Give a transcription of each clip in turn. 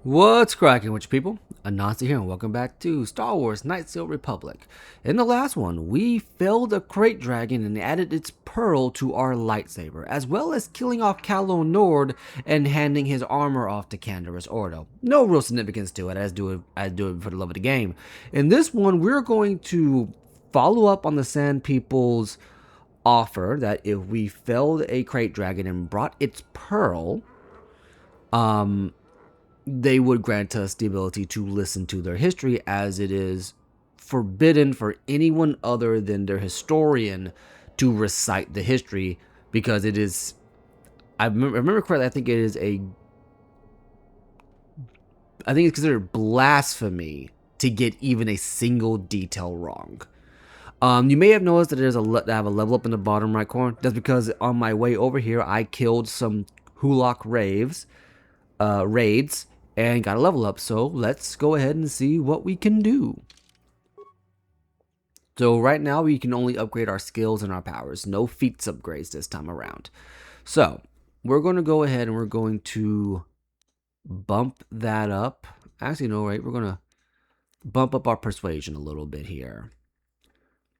What's cracking with you people? Anansi here and welcome back to Star Wars Knights of the Republic. In the last one, we felled a crate dragon and added its pearl to our lightsaber, as well as killing off Calo Nord and handing his armor off to Canderous Ordo. No real significance to it, as do it for the love of the game. In this one, we're going to follow up on the Sand People's offer that if we felled a crate dragon and brought its pearl, they would grant us the ability to listen to their history, as it is forbidden for anyone other than their historian to recite the history, because it is, I remember correctly, I think it's considered blasphemy to get even a single detail wrong. You may have noticed that I have a level up in the bottom right corner. That's because on my way over here, I killed some Hulak raids and got a level up. So let's go ahead and see what we can do. So right now we can only upgrade our skills and our powers. No feats upgrades this time around. So we're going to go ahead and we're going to bump that up. Actually, no, right? We're going to bump up our persuasion a little bit here.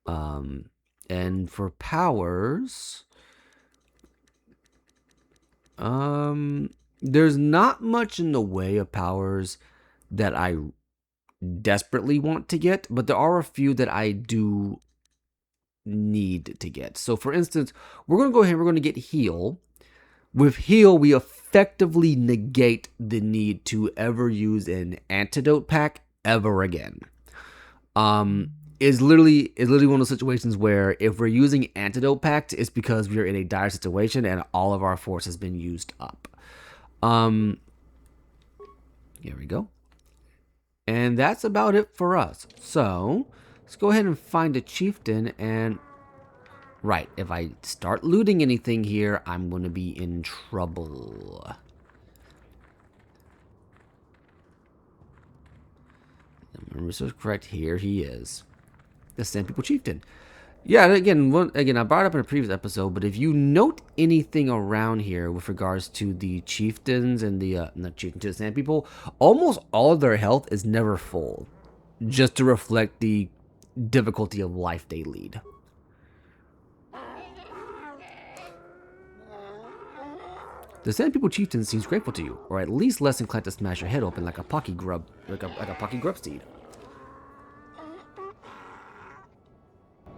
And for powers, there's not much in the way of powers that I desperately want to get, but there are a few that I do need to get. So for instance, we're going to go ahead and we're going to get heal. With heal, we effectively negate the need to ever use an antidote pack ever again. Is literally one of those situations where if we're using antidote packs, it's because we're in a dire situation and all of our force has been used up. Here we go. And that's about it for us. So let's go ahead and find a chieftain. And right, if I start looting anything here, I'm going to be in trouble. Remember, this was correct. Here he is. The Sand People Chieftain. Yeah, again, I brought it up in a previous episode, but if you note anything around here with regards to the chieftains and the Sand People, almost all of their health is never full, just to reflect the difficulty of life they lead. The Sand People Chieftain seems grateful to you, or at least less inclined to smash your head open like a pocky grub, like a pocky grub seed.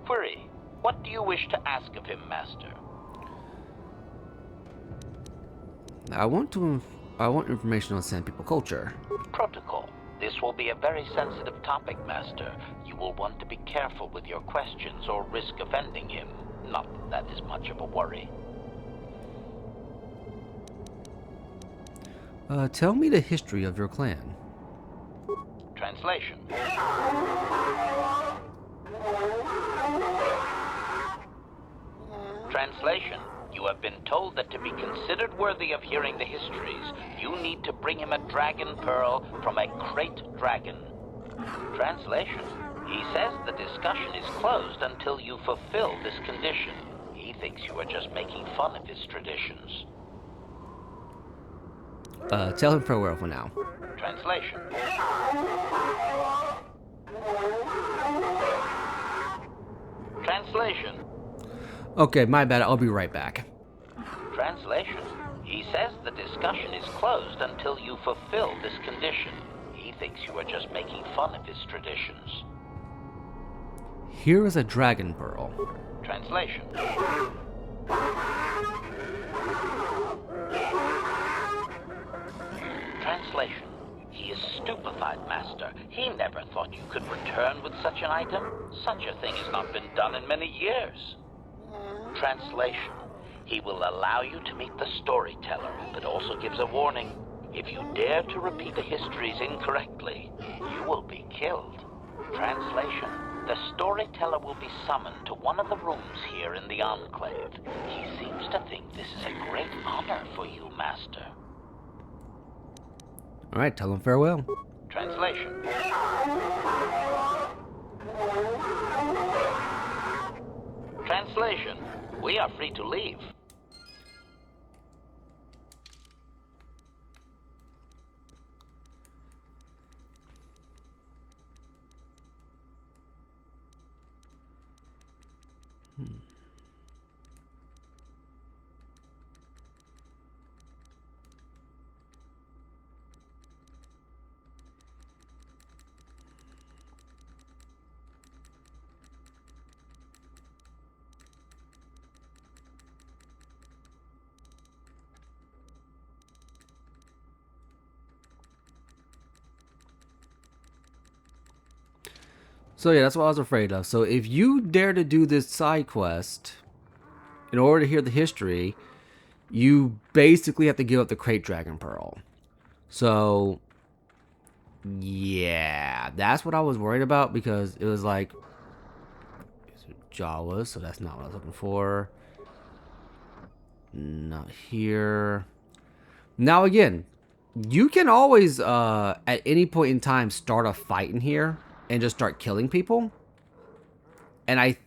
Query, what do you wish to ask of him, Master? I want information on Sand People culture. Protocol. This will be a very sensitive topic, Master. You will want to be careful with your questions or risk offending him. Not that that is much of a worry. Tell me the history of your clan. Translation. Translation. You have been told that to be considered worthy of hearing the histories, you need to bring him a dragon pearl from a crate dragon. Translation. He says the discussion is closed until you fulfill this condition. He thinks you are just making fun of his traditions. Tell him farewell for now. Translation. Translation. Okay, my bad. I'll be right back. Translation. He says the discussion is closed until you fulfill this condition. He thinks you are just making fun of his traditions. Here is a dragon pearl. Translation. Translation. He is stupefied, Master. He never thought you could return with such an item. Such a thing has not been done in many years. Translation. He will allow you to meet the storyteller, but also gives a warning. If you dare to repeat the histories incorrectly, you will be killed. Translation. The storyteller will be summoned to one of the rooms here in the Enclave. He seems to think this is a great honor for you, Master. Alright, tell him farewell. Translation. Translation. We are free to leave. So yeah, that's what I was afraid of. So if you dare to do this side quest, in order to hear the history, you basically have to give up the Crate Dragon Pearl. So yeah, that's what I was worried about because it was like Jawas, so that's not what I was looking for. Not here. Now again, you can always at any point in time start a fight in here and just start killing people. And I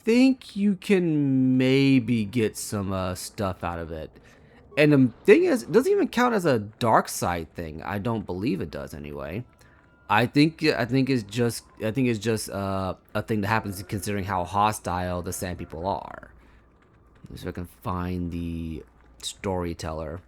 think you can maybe get some stuff out of it. And the thing is, it doesn't even count as a dark side thing. I don't believe it does anyway. I think it's just a thing that happens considering how hostile the Sand People are. Let's see if I can find the storyteller.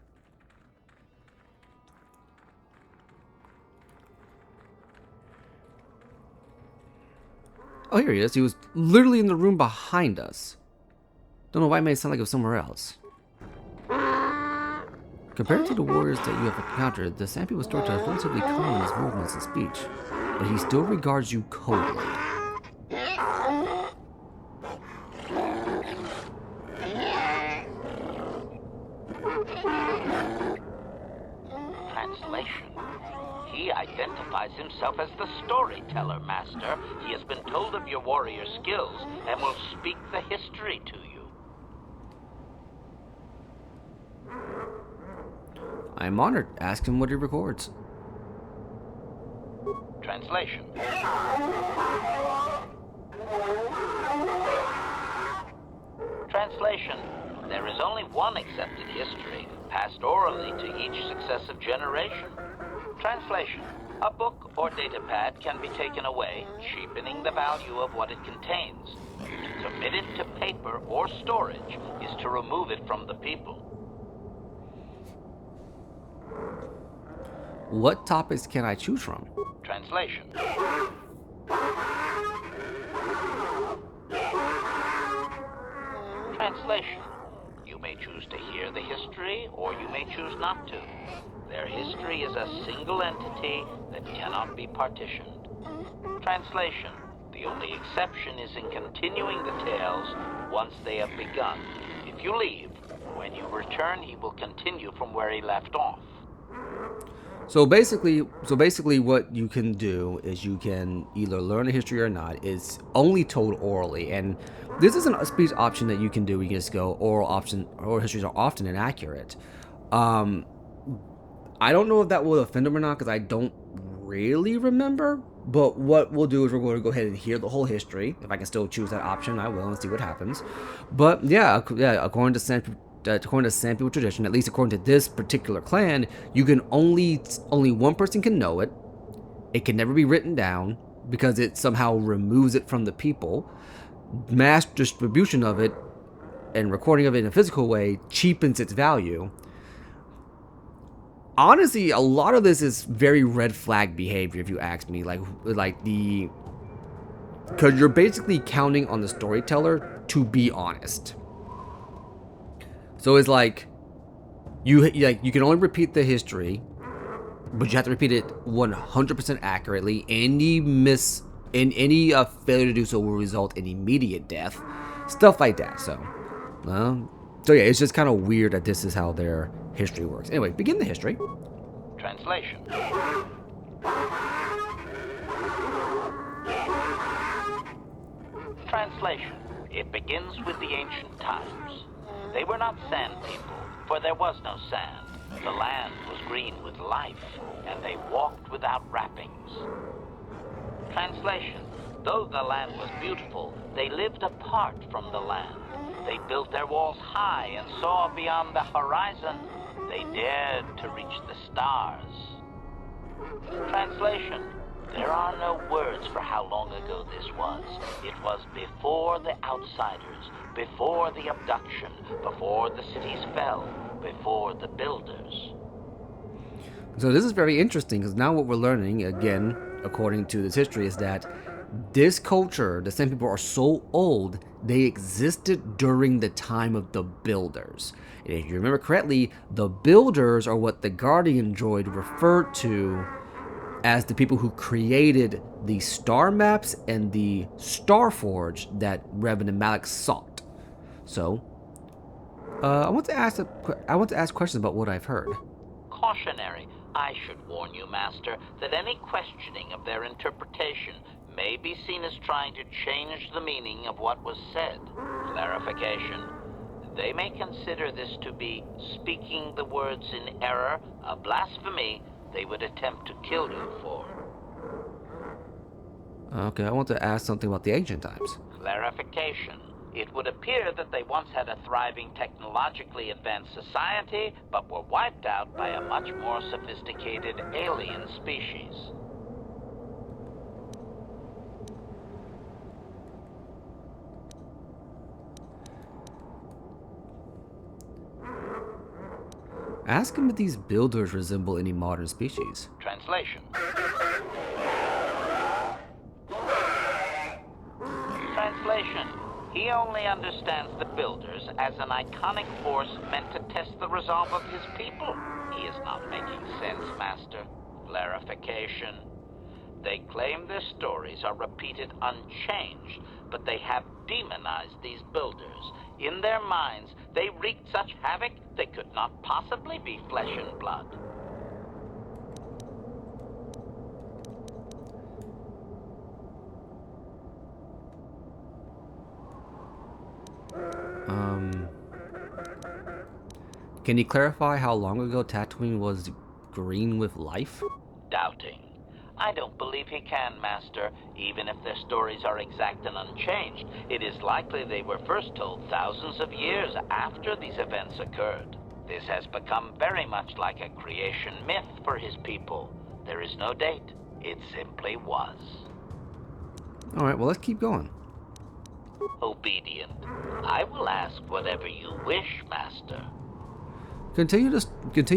Oh, here he is. He was literally in the room behind us. Don't know why it made it sound like it was somewhere else. Compared to the warriors that you have encountered, the Sand People's storyteller is relatively calm in his movements and speech, but he still regards you coldly. Translation. He identifies himself as the storyteller, Master. He has been told of your warrior skills and will speak the history to you. I'm honored. Ask him what he records. Translation. Translation. There is only one accepted history, passed orally to each successive generation. Translation. A book or datapad can be taken away, cheapening the value of what it contains. To commit it to paper or storage is to remove it from the people. What topics can I choose from? Translation. Translation. You may choose to hear the history, or you may choose not to. Their history is a single entity that cannot be partitioned. Translation. The only exception is in continuing the tales once they have begun. If you leave, when you return, he will continue from where he left off. So basically, what you can do is you can either learn the history or not. It's only told orally, and this isn't a speech option that you can do. You can just go oral histories are often inaccurate. I don't know if that will offend them or not because I don't really remember. But what we'll do is we're going to go ahead and hear the whole history. If I can still choose that option, I will and see what happens. But yeah, according to Sand People tradition, at least according to this particular clan, you can only one person can know it. It can never be written down because it somehow removes it from the people. Mass distribution of it and recording of it in a physical way cheapens its value. Honestly, a lot of this is very red flag behavior, if you ask me. Because you're basically counting on the storyteller to be honest. So it's like you can only repeat the history, but you have to repeat it 100% accurately. Any failure to do so will result in immediate death, stuff like that. So yeah, it's just kind of weird that this is how their history works. Anyway, begin the history. Translation. Translation. It begins with the ancient times. They were not sand people, for there was no sand. The land was green with life, and they walked without wrappings. Translation. Though the land was beautiful, they lived apart from the land. They built their walls high and saw beyond the horizon. They dared to reach the stars. Translation. There are no words for how long ago this was. It was before the outsiders, before the abduction, before the cities fell, before the builders. So this is very interesting because now what we're learning, again, according to this history, is that this culture, the Sand People, are so old, they existed during the time of the Builders. And if you remember correctly, the Builders are what the Guardian droid referred to as the people who created the star maps and the Star Forge that Revan and Malak sought. So, I want to ask questions about what I've heard. Cautionary. I should warn you, Master, that any questioning of their interpretation may be seen as trying to change the meaning of what was said. Clarification. They may consider this to be speaking the words in error, a blasphemy they would attempt to kill you for. Okay, I want to ask something about the ancient times. Clarification. It would appear that they once had a thriving technologically advanced society, but were wiped out by a much more sophisticated alien species. Ask him if these builders resemble any modern species. Translation. Translation. He only understands the Builders as an iconic force meant to test the resolve of his people. He is not making sense, Master. Clarification. They claim their stories are repeated unchanged, but they have demonized these Builders. In their minds, they wreaked such havoc they could not possibly be flesh and blood. Can you clarify how long ago Tatooine was green with life? Doubting. I don't believe he can, Master. Even if their stories are exact and unchanged, it is likely they were first told thousands of years after these events occurred. This has become very much like a creation myth for his people. There is no date. It simply was. Alright, well, let's keep going. Obedient. I will ask whatever you wish, Master. Continue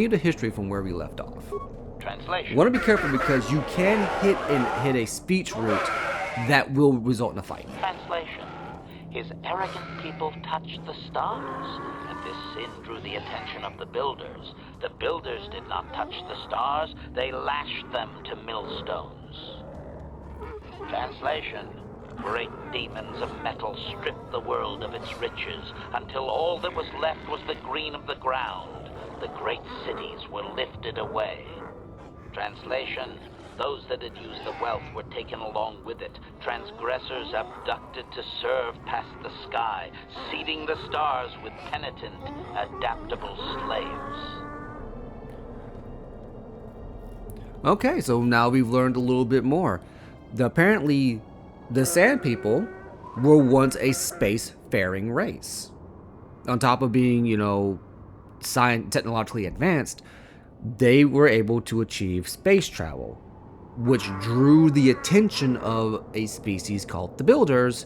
the history from where we left off. Translation. Want to be careful because you can hit a speech route that will result in a fight. Translation. His arrogant people touched the stars, and this sin drew the attention of the Builders. The Builders did not touch the stars, they lashed them to millstones. Translation. Great demons of metal stripped the world of its riches until all that was left was the green of the ground. The great cities were lifted away. Translation. Those that had used the wealth were taken along with it. Transgressors abducted to serve past the sky, seeding the stars with penitent, adaptable slaves. Okay, so now we've learned a little bit more. Apparently, the Sand People were once a space-faring race. On top of being, technologically advanced, they were able to achieve space travel, which drew the attention of a species called the Builders,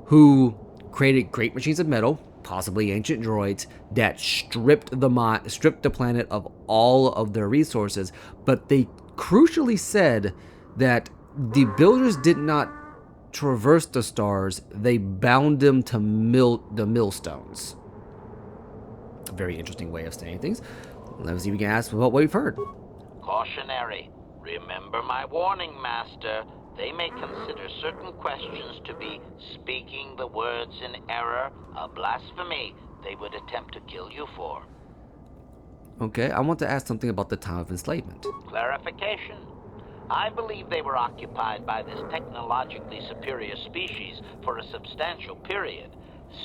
who created great machines of metal, possibly ancient droids, that stripped the planet of all of their resources. But they crucially said that the Builders did not traverse the stars, they bound them to the millstones. A very interesting way of saying things. Let's see if we can ask about what we've heard. Cautionary. Remember my warning, Master. They may consider certain questions to be speaking the words in error, a blasphemy they would attempt to kill you for. Okay, I want to ask something about the time of enslavement. Clarification. I believe they were occupied by this technologically superior species for a substantial period.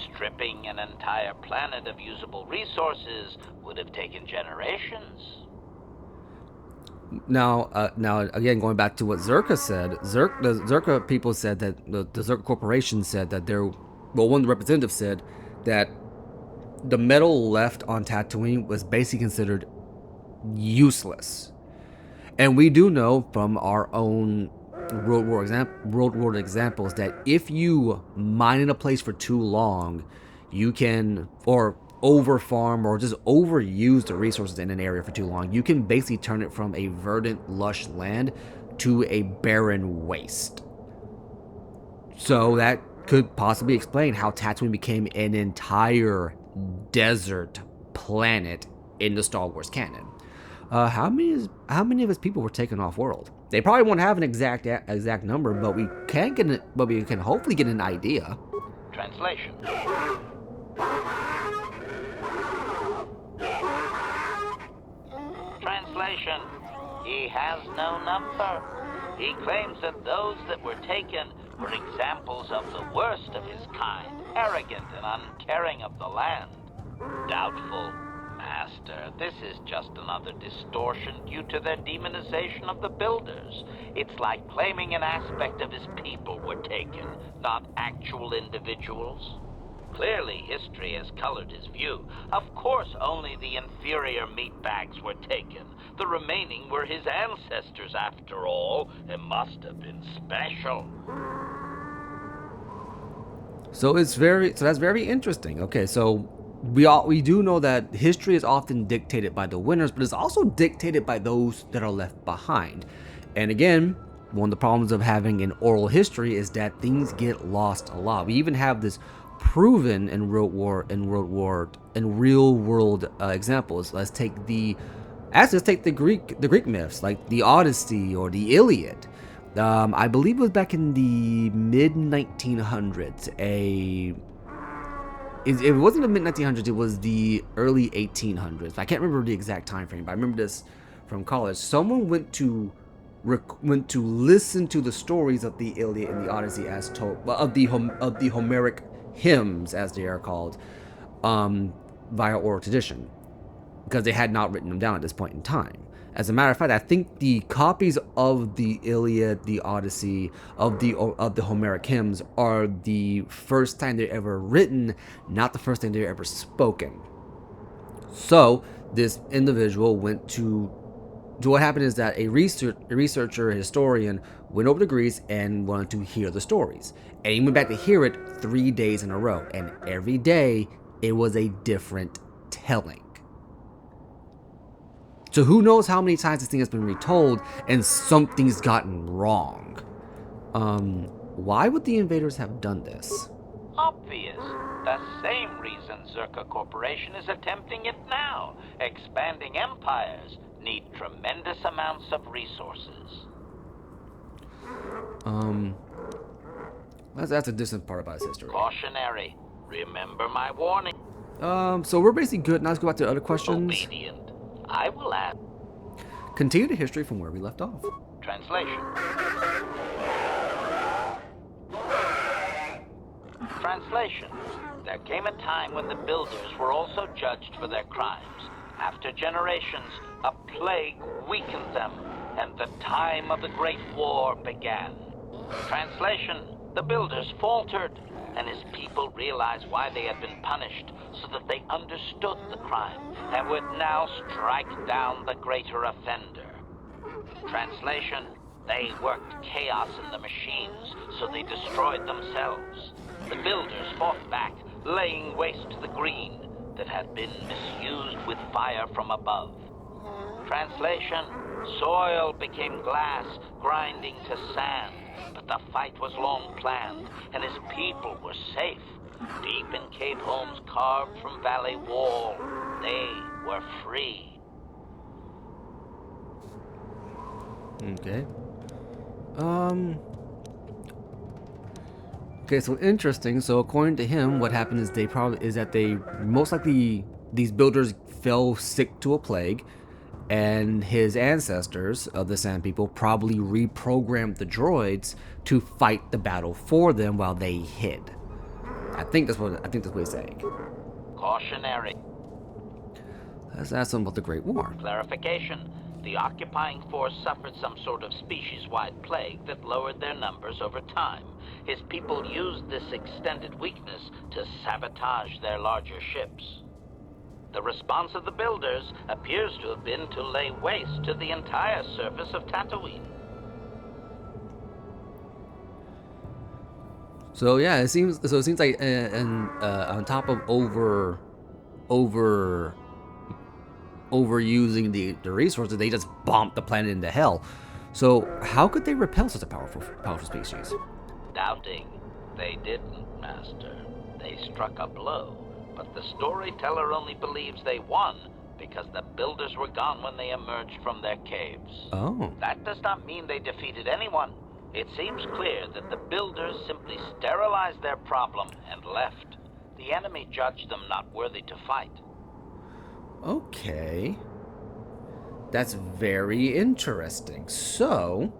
Stripping an entire planet of usable resources would have taken generations. Now, again, going back to what Zerka said, the Zerka people said that the Zerka Corporation said that one of the representatives said that the metal left on Tatooine was basically considered useless. And we do know from our own World War examples that if you mine in a place for too long, you can, or over farm or just overuse the resources in an area for too long, you can basically turn it from a verdant, lush land to a barren waste. So that could possibly explain how Tatooine became an entire desert planet in the Star Wars canon. How many of his people were taken off world? They probably won't have an exact number, but we can hopefully get an idea. Translation. Translation. He has no number. He claims that those that were taken were examples of the worst of his kind, arrogant and uncaring of the land. Doubtful, Master. This is just another distortion due to their demonization of the builders. It's like claiming an aspect of his people were taken, not actual individuals. Clearly, history has colored his view. Of course, only the inferior meatbags were taken. The remaining were his ancestors, after all. It must have been special. So that's very interesting. Okay, so we do know that history is often dictated by the winners, but it's also dictated by those that are left behind. And again, one of the problems of having an oral history is that things get lost a lot. We even have this proven in real world examples. Let's take the Greek myths like the Odyssey or the Iliad. I believe it was back in the mid 1900s. It wasn't the mid 1900s. It was the early 1800s. I can't remember the exact time frame, but I remember this from college. Someone went to listen to the stories of the Iliad and the Odyssey as told of the Homeric hymns, as they are called, via oral tradition, because they had not written them down at this point in time. As a matter of fact, I think the copies of the Iliad, the Odyssey, of the Homeric hymns are the first time they're ever written, not the first time they're ever spoken. So this individual went to. So what happened is that a researcher, a historian, went over to Greece and wanted to hear the stories. And he went back to hear it 3 days in a row. And every day, it was a different telling. So who knows how many times this thing has been retold and something's gotten wrong. Why would the invaders have done this? Obvious. The same reason Zerka Corporation is attempting it now. Expanding empires need tremendous amounts of resources. That's a distant part about his history. Cautionary. Remember my warning. So we're basically good. Now let's go back to the other questions. Obedient. I will add. Continue the history from where we left off. Translation. Translation. There came a time when the builders were also judged for their crimes. After generations, a plague weakened them, and the time of the Great War began. Translation. The builders faltered, and his people realized why they had been punished, so that they understood the crime, and would now strike down the greater offender. Translation. They worked chaos in the machines, so they destroyed themselves. The builders fought back, laying waste to the green that had been misused with fire from above. Translation. Soil became glass, grinding to sand, but the fight was long planned, and his people were safe. Deep in cave homes carved from valley wall, they were free. Okay. Okay, so interesting. So according to him, what happened is they most likely these builders fell sick to a plague, and his ancestors of the Sand People probably reprogrammed the droids to fight the battle for them while they hid. I think that's what he's saying. Cautionary. Let's ask him about the Great War. Clarification. The occupying force suffered some sort of species-wide plague that lowered their numbers over time. His people used this extended weakness to sabotage their larger ships. The response of the builders appears to have been to lay waste to the entire surface of Tatooine. So yeah, it seems like and on top of over overusing the resources, they just bombed the planet into hell. So how could they repel such a powerful species? Doubting. They didn't, Master. They struck a blow, but the storyteller only believes they won because the builders were gone when they emerged from their caves. Oh. That does not mean they defeated anyone. It seems clear that the builders simply sterilized their problem and left. The enemy judged them not worthy to fight. Okay. That's very interesting. So,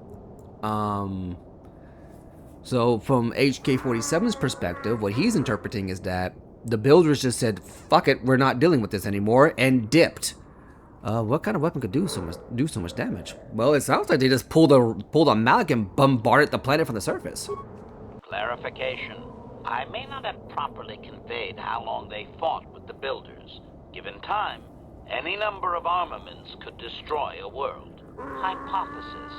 so from HK-47's perspective, what he's interpreting is that the builders just said, "Fuck it, we're not dealing with this anymore," and dipped. What kind of weapon could do so much damage? Well, it sounds like they just pulled a mallet and bombarded the planet from the surface. Clarification. I may not have properly conveyed how long they fought with the builders. Given time, any number of armaments could destroy a world. Hypothesis.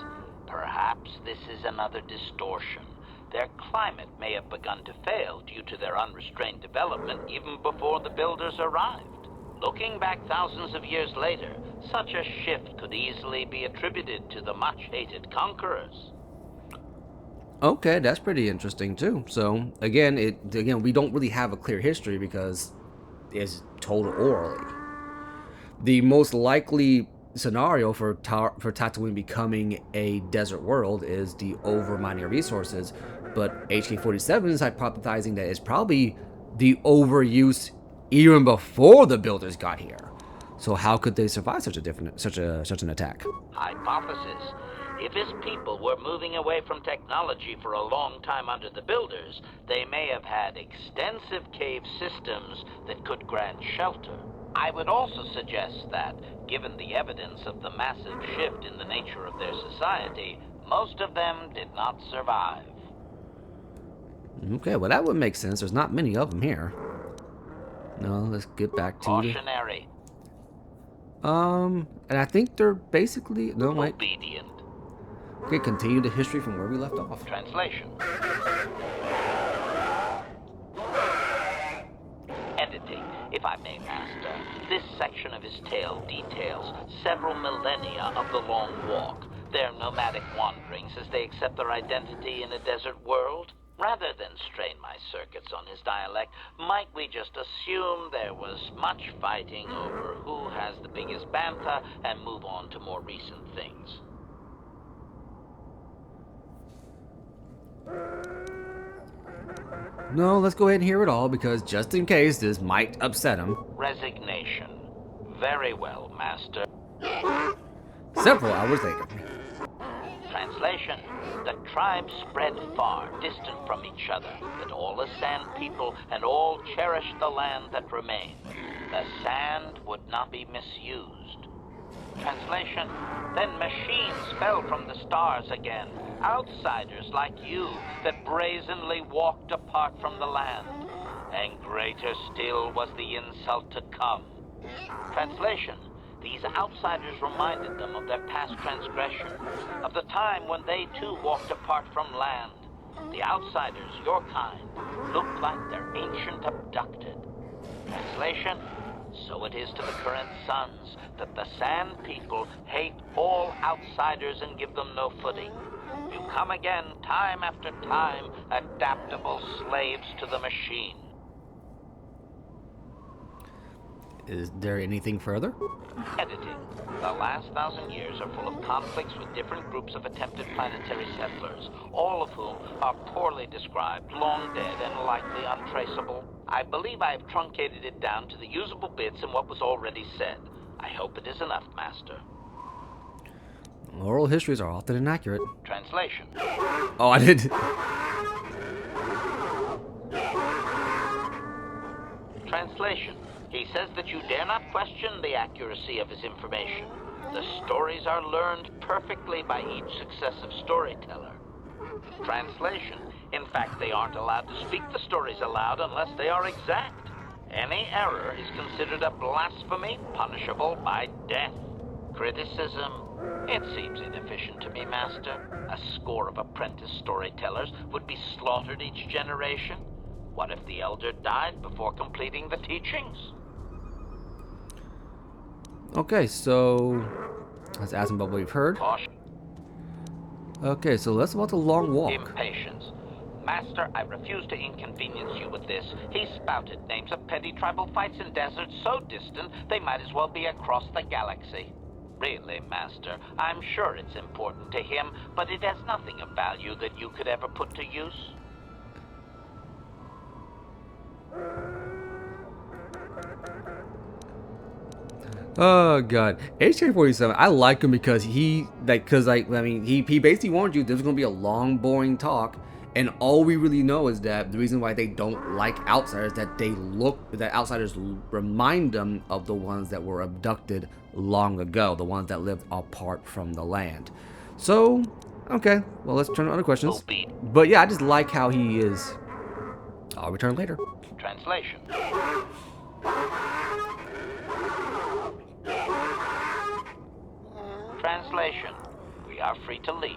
Perhaps this is another distortion. Their climate may have begun to fail due to their unrestrained development even before the builders arrived. Looking back thousands of years later, such a shift could easily be attributed to the much-hated conquerors. Okay, that's pretty interesting too. So again, we don't really have a clear history because it's told orally. The most likely scenario for Tatooine becoming a desert world is the over-mining of resources, but HK-47 is hypothesizing that it's probably the overuse even before the builders got here. So how could they survive such an attack? Hypothesis. If his people were moving away from technology for a long time under the builders, they may have had extensive cave systems that could grant shelter. I would also suggest that, given the evidence of the massive shift in the nature of their society, most of them did not survive. Okay, well that would make sense. There's not many of them here. No, let's get back to Cautionary. And I think they're basically Obedient. Okay, continue the history from where we left off. Translation. Editing, if I may, Master. This section of his tale details several millennia of the long walk, their nomadic wanderings as they accept their identity in a desert world. Rather than strain my circuits on his dialect, might we just assume there was much fighting over who has the biggest bantha and move on to more recent things? No, let's go ahead and hear it all because just in case this might upset him. Resignation. Very well, Master. Several hours later. Translation. The tribes spread far, distant from each other, but all as sand people and all cherished the land that remained. The sand would not be misused. Translation. Then machines fell from the stars again, outsiders like you that brazenly walked apart from the land. And greater still was the insult to come. Translation. These outsiders reminded them of their past transgression, of the time when they too walked apart from land. The outsiders, your kind, looked like their ancient abducted. Translation. So it is to the current sons that the Sand People hate all outsiders and give them no footing. You come again, time after time, adaptable slaves to the machine. Is there anything further? Editing. The last 1,000 years are full of conflicts with different groups of attempted planetary settlers, all of whom are poorly described, long dead, and likely untraceable. I believe I have truncated it down to the usable bits in what was already said. I hope it is enough, Master. Oral histories are often inaccurate. Translation. Oh, I did. Translation. He says that you dare not question the accuracy of his information. The stories are learned perfectly by each successive storyteller. Translation. In fact, they aren't allowed to speak the stories aloud unless they are exact. Any error is considered a blasphemy punishable by death. Criticism? It seems inefficient to me, Master. A score of apprentice storytellers would be slaughtered each generation. What if the Elder died before completing the teachings? Okay, so let's ask him about what we've heard. Caution. Okay, so let's about the long walk. Impatience. Master, I refuse to inconvenience you with this. He spouted names of petty tribal fights in deserts so distant they might as well be across the galaxy. Really, Master, I'm sure it's important to him, but it has nothing of value that you could ever put to use. Oh god, HK47. I like him because he basically warned you there's gonna be a long, boring talk, and all we really know is that the reason why they don't like outsiders that outsiders remind them of the ones that were abducted long ago, the ones that lived apart from the land. So, okay, well let's turn to other questions. But yeah, I just like how he is. I'll return later. Translation. Translation. We are free to leave.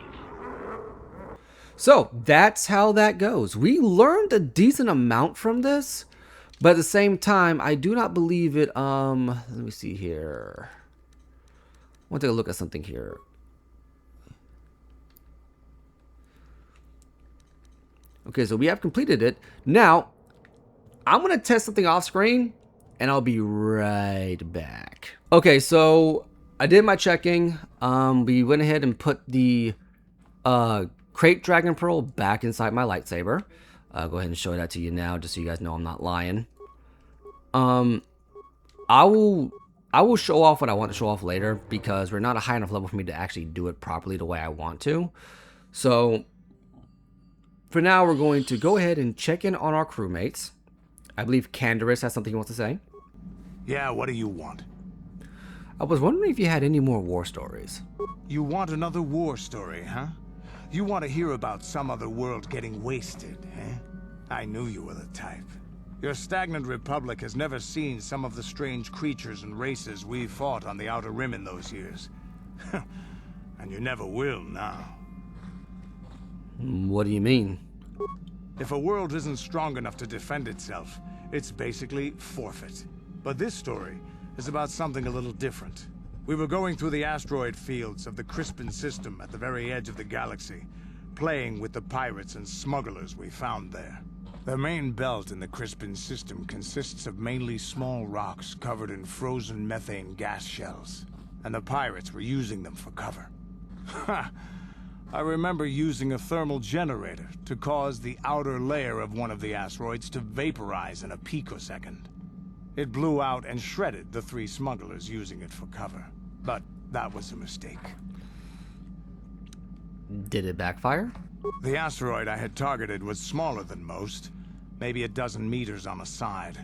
So that's how that goes. We learned a decent amount from this, but at the same time, I do not believe it. Let me see here. I want to take a look at something here. Okay, so we have completed it. Now, I'm going to test something off screen, and I'll be right back. Okay, so I did my checking. We went ahead and put the crate dragon pearl back inside my lightsaber. Go ahead and show that to you now, just so you guys know I'm not lying. I will show off what I want to show off later, because we're not a high enough level for me to actually do it properly the way I want to. So for now, we're going to go ahead and check in on our crewmates. I believe Canderous has something he wants to say. Yeah, what do you want? I was wondering if you had any more war stories. You want another war story, huh? You want to hear about some other world getting wasted, eh? I knew you were the type. Your stagnant republic has never seen some of the strange creatures and races we fought on the Outer Rim in those years. And you never will now. What do you mean? If a world isn't strong enough to defend itself, it's basically forfeit. But this story is about something a little different. We were going through the asteroid fields of the Crispin system at the very edge of the galaxy, playing with the pirates and smugglers we found there. The main belt in the Crispin system consists of mainly small rocks covered in frozen methane gas shells, and the pirates were using them for cover. Ha! I remember using a thermal generator to cause the outer layer of one of the asteroids to vaporize in a picosecond. It blew out and shredded the 3 smugglers using it for cover. But that was a mistake. Did it backfire? The asteroid I had targeted was smaller than most, maybe a dozen meters on a side.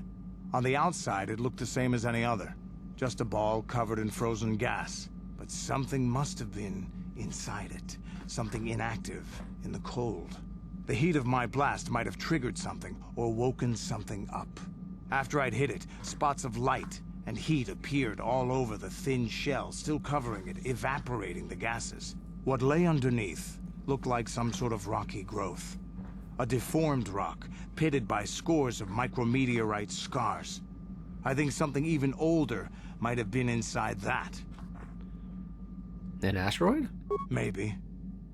On the outside, it looked the same as any other, just a ball covered in frozen gas. But something must have been inside it, something inactive in the cold. The heat of my blast might have triggered something or woken something up. After I'd hit it, spots of light and heat appeared all over the thin shell, still covering it, evaporating the gases. What lay underneath looked like some sort of rocky growth. A deformed rock, pitted by scores of micrometeorite scars. I think something even older might have been inside that. An asteroid? Maybe,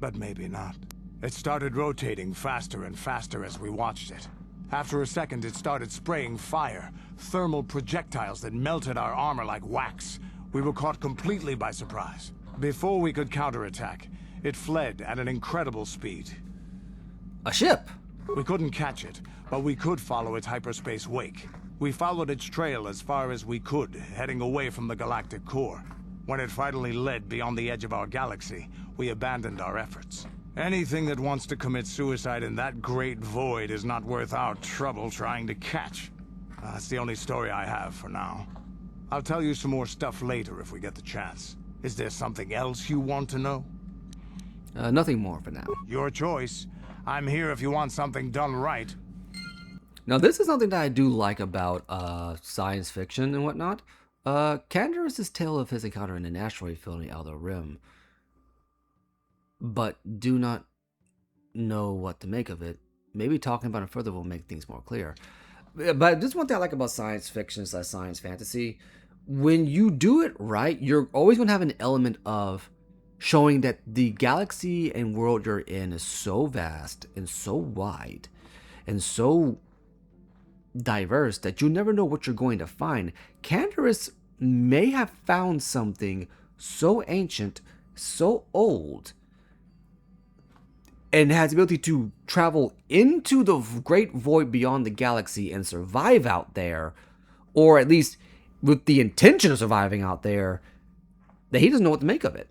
but maybe not. It started rotating faster and faster as we watched it. After a second, it started spraying fire, thermal projectiles that melted our armor like wax. We were caught completely by surprise. Before we could counterattack, it fled at an incredible speed. A ship? We couldn't catch it, but we could follow its hyperspace wake. We followed its trail as far as we could, heading away from the galactic core. When it finally led beyond the edge of our galaxy, we abandoned our efforts. Anything that wants to commit suicide in that great void is not worth our trouble trying to catch. That's the only story I have for now. I'll tell you some more stuff later if we get the chance. Is there something else you want to know? Nothing more for now. Your choice. I'm here if you want something done right. Now, this is something that I do like about science fiction and whatnot. Candace's tale of his encounter in an asteroid field in the Outer Rim, but do not know what to make of it. Maybe talking about it further will make things more clear. But just one thing I like about science fiction / science fantasy, when you do it right, you're always going to have an element of showing that the galaxy and world you're in is so vast and so wide and so diverse that you never know what you're going to find. Candace may have found something so ancient, so old, and has the ability to travel into the great void beyond the galaxy and survive out there, or at least with the intention of surviving out there, that he doesn't know what to make of it.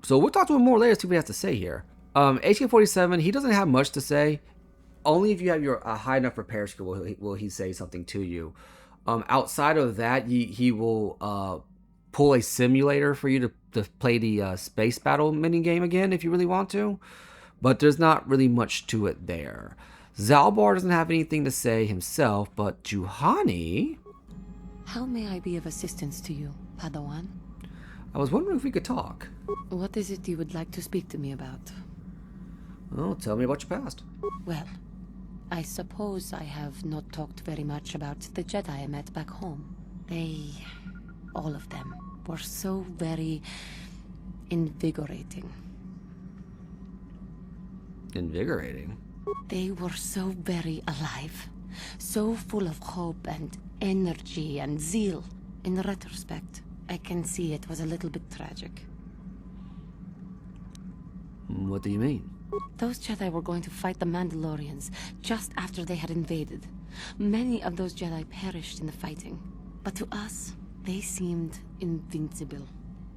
So we'll talk to him more later, see what he has to say here. HK-47, he doesn't have much to say. Only if you have your high enough repair skill will he say something to you. Outside of that, he will pull a simulator for you to play the space battle mini game again if you really want to. But there's not really much to it there. Zalbar doesn't have anything to say himself, but Juhani... How may I be of assistance to you, Padawan? I was wondering if we could talk. What is it you would like to speak to me about? Well, tell me about your past. Well, I suppose I have not talked very much about the Jedi I met back home. They, all of them, were so very invigorating. Invigorating? They were so very alive, so full of hope and energy and zeal. In retrospect, I can see it was a little bit tragic. What do you mean? Those Jedi were going to fight the Mandalorians just after they had invaded. Many of those Jedi perished in the fighting. But to us, they seemed invincible.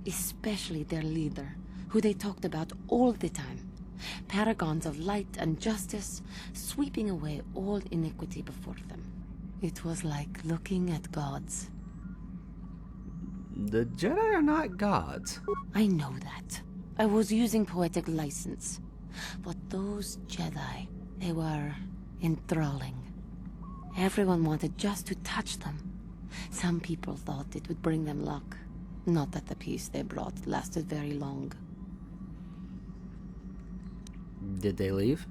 Especially their leader, who they talked about all the time. Paragons of light and justice, sweeping away all iniquity before them. It was like looking at gods. The Jedi are not gods. I know that. I was using poetic license. But those Jedi, they were enthralling. Everyone wanted just to touch them. Some people thought it would bring them luck. Not that the peace they brought lasted very long. Did they leave?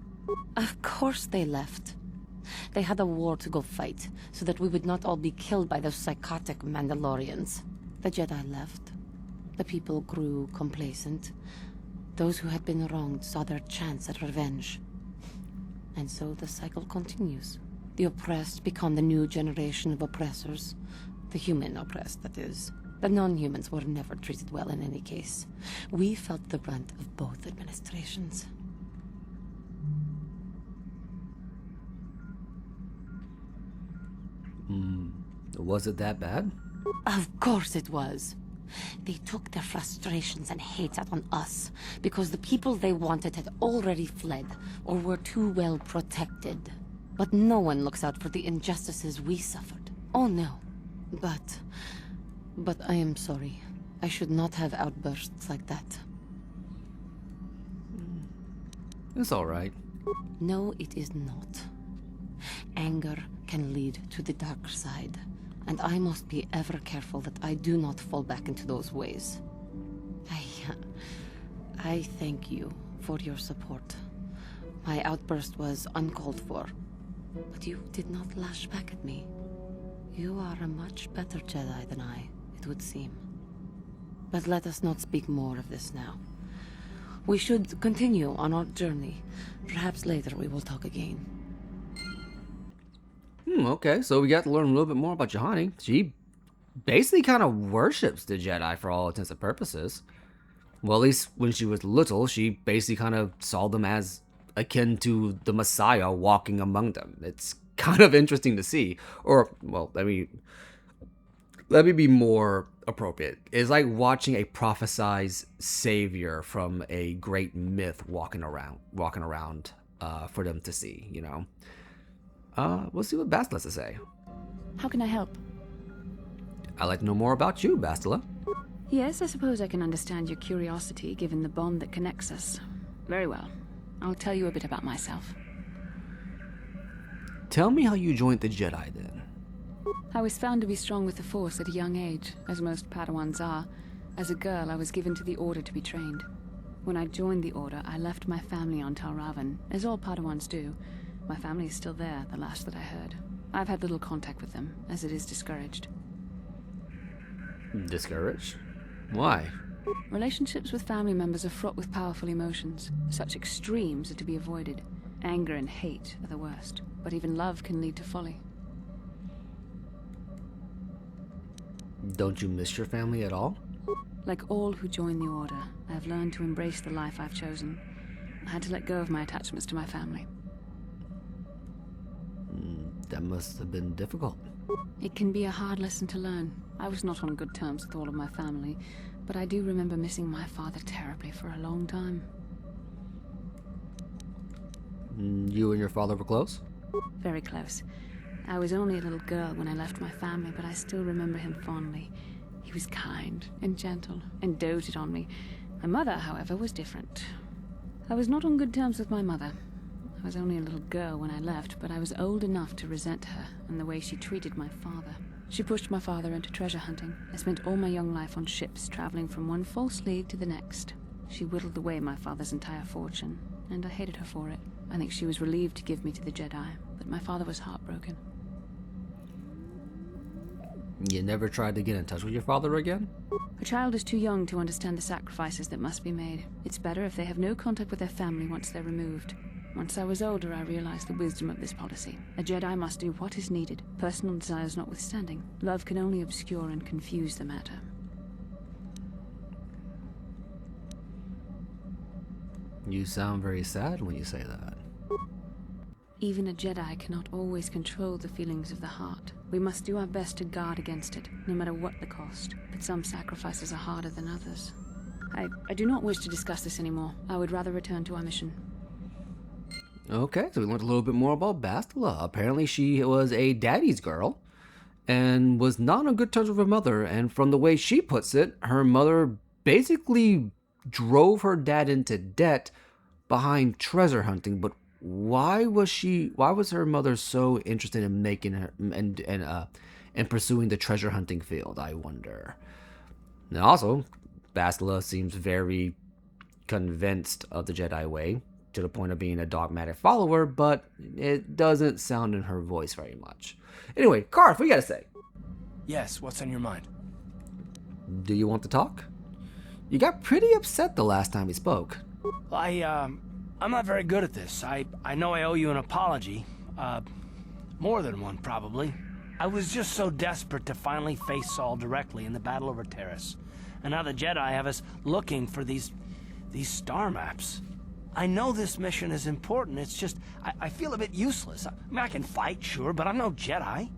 Of course they left. They had a war to go fight, so that we would not all be killed by those psychotic Mandalorians. The Jedi left. The people grew complacent. Those who had been wronged saw their chance at revenge. And so the cycle continues. The oppressed become the new generation of oppressors. The human oppressed, that is. The non-humans were never treated well in any case. We felt the brunt of both administrations. Was it that bad? Of course it was. They took their frustrations and hate out on us because the people they wanted had already fled or were too well protected. But no one looks out for the injustices we suffered. Oh no. But I am sorry. I should not have outbursts like that. It's all right. No, it is not. Anger can lead to the dark side, and I must be ever careful that I do not fall back into those ways. I thank you for your support. My outburst was uncalled for, but you did not lash back at me. You are a much better Jedi than I, it would seem. But let us not speak more of this now. We should continue on our journey. Perhaps later we will talk again. Okay, so we got to learn a little bit more about Juhani. She basically kind of worships the Jedi for all intents and purposes. Well, at least when she was little, she basically kind of saw them as akin to the Messiah walking among them. It's kind of interesting to see. Or, well, let me be more appropriate. It's like watching a prophesized savior from a great myth walking around for them to see, you know. We'll see what Bastila has to say. How can I help? I'd like to know more about you, Bastila. Yes, I suppose I can understand your curiosity, given the bond that connects us. Very well. I'll tell you a bit about myself. Tell me how you joined the Jedi then. I was found to be strong with the Force at a young age, as most Padawans are. As a girl, I was given to the Order to be trained. When I joined the Order, I left my family on Tal Ravan, as all Padawans do. My family is still there, the last that I heard. I've had little contact with them, as it is discouraged. Discouraged? Why? Relationships with family members are fraught with powerful emotions. Such extremes are to be avoided. Anger and hate are the worst, but even love can lead to folly. Don't you miss your family at all? Like all who join the Order, I have learned to embrace the life I've chosen. I had to let go of my attachments to my family. That must have been difficult. It can be a hard lesson to learn. I was not on good terms with all of my family, but I do remember missing my father terribly for a long time. You and your father were close? Very close. I was only a little girl when I left my family, but I still remember him fondly. He was kind and gentle and doted on me. My mother, however, was different. I was not on good terms with my mother. I was only a little girl when I left, but I was old enough to resent her and the way she treated my father. She pushed my father into treasure hunting. I spent all my young life on ships, traveling from one false league to the next. She whittled away my father's entire fortune, and I hated her for it. I think she was relieved to give me to the Jedi, but my father was heartbroken. You never tried to get in touch with your father again? A child is too young to understand the sacrifices that must be made. It's better if they have no contact with their family once they're removed. Once I was older, I realized the wisdom of this policy. A Jedi must do what is needed, personal desires notwithstanding. Love can only obscure and confuse the matter. You sound very sad when you say that. Even a Jedi cannot always control the feelings of the heart. We must do our best to guard against it, no matter what the cost. But some sacrifices are harder than others. I do not wish to discuss this anymore. I would rather return to our mission. Okay, so we learned a little bit more about Bastila. Apparently she was a daddy's girl and was not on good terms with her mother. And from the way she puts it, her mother basically drove her dad into debt behind treasure hunting. But why was her mother so interested in making her and pursuing the treasure hunting field, I wonder? And also, Bastila seems very convinced of the Jedi way, to the point of being a dogmatic follower, but it doesn't sound in her voice very much. Anyway, Karth, what you gotta say? Yes, what's on your mind? Do you want to talk? You got pretty upset the last time we spoke. I'm not very good at this. I know I owe you an apology. More than one, probably. I was just so desperate to finally face Saul directly in the battle over Terrace. And now the Jedi have us looking for these star maps. I know this mission is important, it's just, I feel a bit useless. I mean, I can fight, sure, but I'm no Jedi.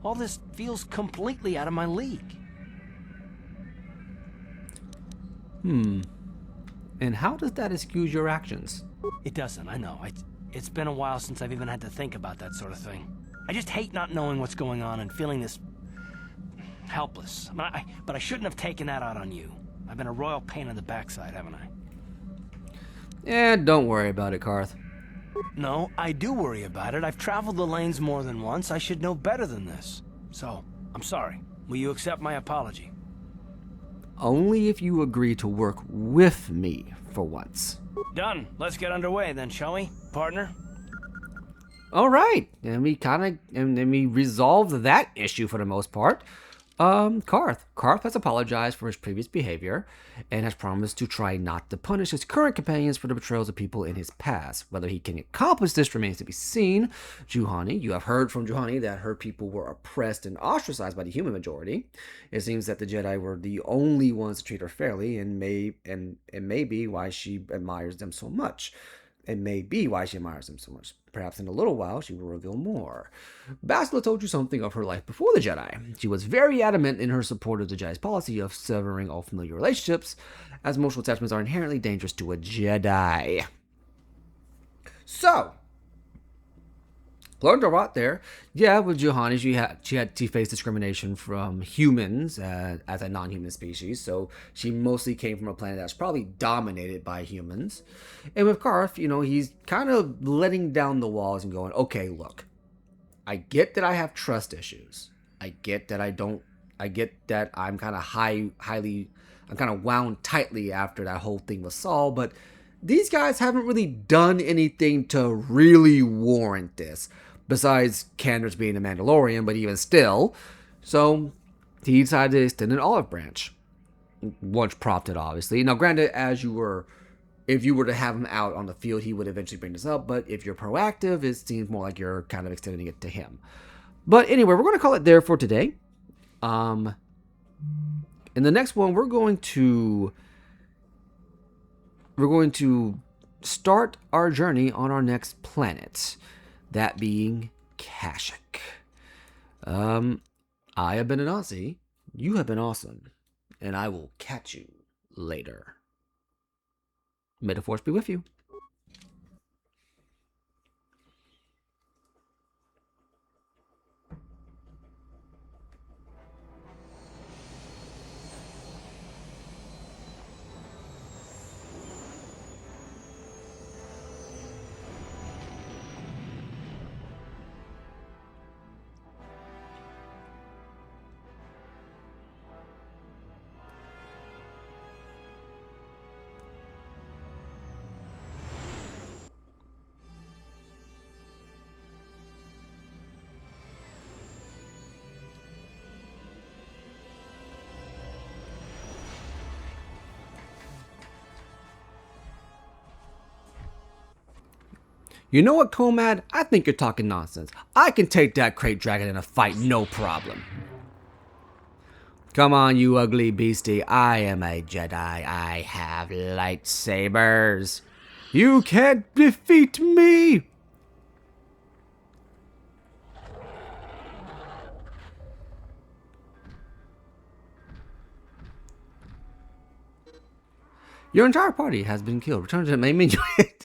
All this feels completely out of my league. And how does that excuse your actions? It doesn't, I know. It's been a while since I've even had to think about that sort of thing. I just hate not knowing what's going on and feeling this helpless. But I shouldn't have taken that out on you. I've been a royal pain in the backside, haven't I? Don't worry about it, Karth. No, I do worry about it. I've traveled the lanes more than once. I should know better than this. So, I'm sorry. Will you accept my apology? Only if you agree to work with me for once. Done. Let's get underway then, shall we, partner? All right, and we resolved that issue for the most part. Karth has apologized for his previous behavior and has promised to try not to punish his current companions for the betrayals of people in his past. Whether he can accomplish this remains to be seen. Juhani, you have heard from Juhani that her people were oppressed and ostracized by the human majority. It seems that the Jedi were the only ones to treat her fairly, and it may be why she admires them so much. Perhaps in a little while, she will reveal more. Bastila told you something of her life before the Jedi. She was very adamant in her support of the Jedi's policy of severing all familiar relationships, as emotional attachments are inherently dangerous to a Jedi. So, learned a lot there. Yeah, with Juhani, she had to face discrimination from humans as a non-human species, so she mostly came from a planet that's probably dominated by humans. And with Karth, he's kind of letting down the walls and going, okay, look, I get that I have trust issues. I get that I don't. I get that I'm kind of I'm kind of wound tightly after that whole thing with Saul. But these guys haven't really done anything to really warrant this, besides Candace being a Mandalorian. But even still, so he decided to extend an olive branch, once prompted, obviously. Now, granted, if you were to have him out on the field, he would eventually bring this up. But if you're proactive, it seems more like you're kind of extending it to him. But anyway, we're going to call it there for today. In the next one, we're going to start our journey on our next planet, that being Kashyyyk. I have been Anansi. You have been awesome, and I will catch you later. May the Force be with you. You know what, Comad? I think you're talking nonsense. I can take that crate dragon in a fight, no problem. Come on, you ugly beastie. I am a Jedi. I have lightsabers. You can't defeat me! Your entire party has been killed. Return to the main menu.